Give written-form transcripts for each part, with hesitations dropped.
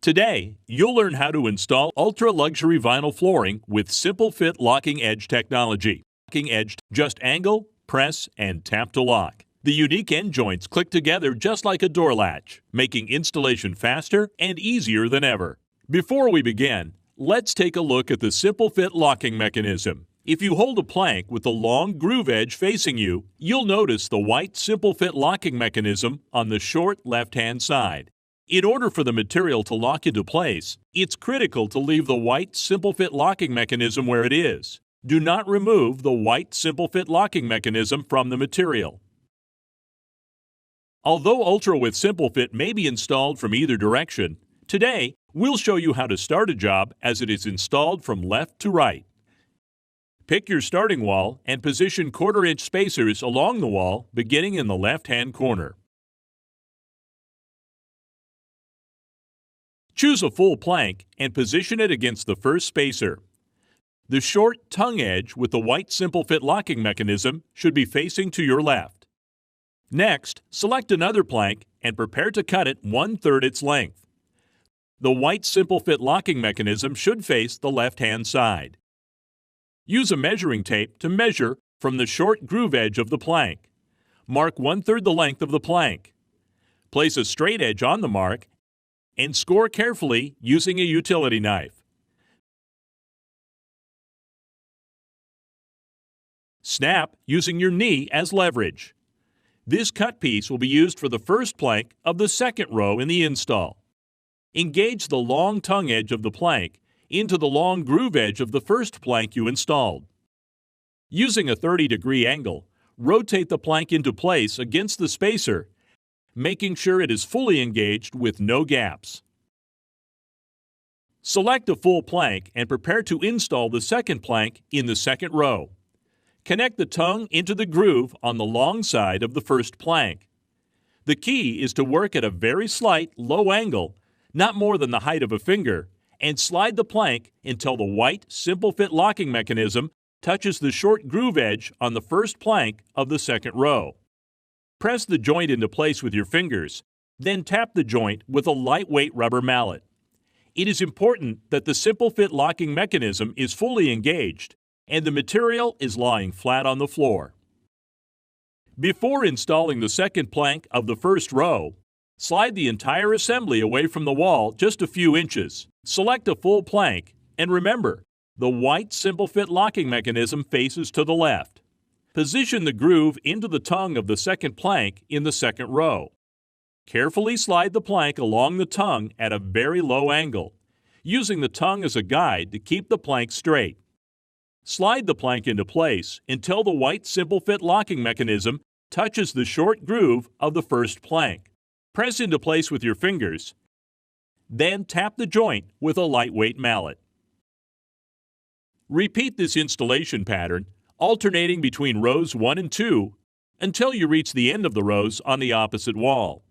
Today, you'll learn how to install ultra-luxury vinyl flooring with simple fit locking edge technology. Locking edge, just angle, press, and tap to lock. The unique end joints click together just like a door latch, making installation faster and easier than ever. Before we begin, let's take a look at the simple fit locking mechanism. If you hold a plank with the long groove edge facing you, you'll notice the white simple fit locking mechanism on the short left-hand side. In order for the material to lock into place, it's critical to leave the white simple fit locking mechanism where it is. Do not remove the white simple fit locking mechanism from the material. Although Ultra with Simple Fit may be installed from either direction, today we'll show you how to start a job as it is installed from left to right. Pick your starting wall and position 1/4 inch spacers along the wall beginning in the left-hand corner. Choose a full plank and position it against the first spacer. The short tongue edge with the white simple fit locking mechanism should be facing to your left. Next, select another plank and prepare to cut it 1/3 its length. The white simple fit locking mechanism should face the left-hand side. Use a measuring tape to measure from the short groove edge of the plank. Mark 1/3 the length of the plank. Place a straight edge on the mark and score carefully using a utility knife. Snap using your knee as leverage. This cut piece will be used for the first plank of the second row in the install. Engage the long tongue edge of the plank into the long groove edge of the first plank you installed. Using a 30-degree angle, rotate the plank into place against the spacer, making sure it is fully engaged with no gaps. Select a full plank and prepare to install the second plank in the second row. Connect the tongue into the groove on the long side of the first plank. The key is to work at a very slight, low angle, not more than the height of a finger, and slide the plank until the white simple fit locking mechanism touches the short groove edge on the first plank of the second row. Press the joint into place with your fingers, then tap the joint with a lightweight rubber mallet. It is important that the simple fit locking mechanism is fully engaged and the material is lying flat on the floor. Before installing the second plank of the first row, slide the entire assembly away from the wall just a few inches. Select a full plank, and remember, the white simple fit locking mechanism faces to the left. Position the groove into the tongue of the second plank in the second row. Carefully slide the plank along the tongue at a very low angle, using the tongue as a guide to keep the plank straight. Slide the plank into place until the white simple fit locking mechanism touches the short groove of the first plank. Press into place with your fingers, then tap the joint with a lightweight mallet. Repeat this installation pattern, alternating between rows 1 and 2 until you reach the end of the rows on the opposite wall.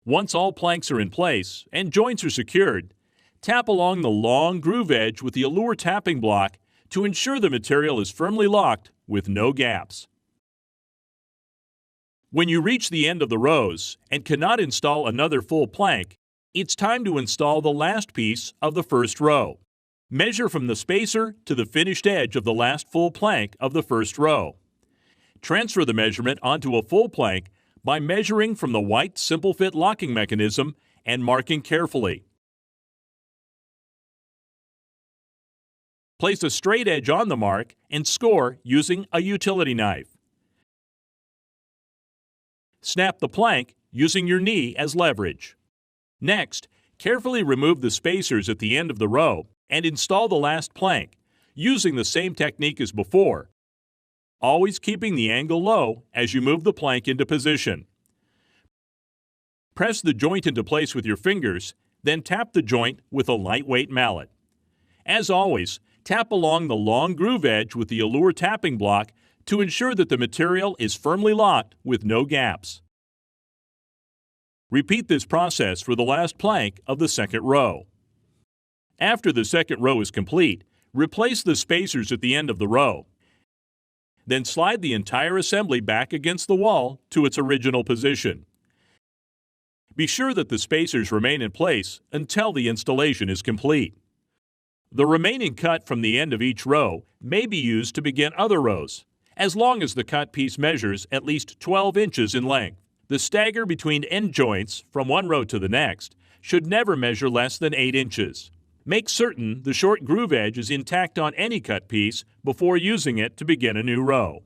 Once all planks are in place and joints are secured, tap along the long groove edge with the Allure tapping block to ensure the material is firmly locked with no gaps. When you reach the end of the rows and cannot install another full plank, it's time to install the last piece of the first row. Measure from the spacer to the finished edge of the last full plank of the first row. Transfer the measurement onto a full plank by measuring from the white simple fit locking mechanism and marking carefully. Place a straight edge on the mark and score using a utility knife. Snap the plank using your knee as leverage. Next, carefully remove the spacers at the end of the row and install the last plank, using the same technique as before, always keeping the angle low as you move the plank into position. Press the joint into place with your fingers, then tap the joint with a lightweight mallet. As always, tap along the long groove edge with the Allure tapping block to ensure that the material is firmly locked with no gaps. Repeat this process for the last plank of the second row. After the second row is complete, replace the spacers at the end of the row. Then slide the entire assembly back against the wall to its original position. Be sure that the spacers remain in place until the installation is complete. The remaining cut from the end of each row may be used to begin other rows, as long as the cut piece measures at least 12 inches in length. The stagger between end joints from one row to the next should never measure less than 8 inches. Make certain the short groove edge is intact on any cut piece before using it to begin a new row.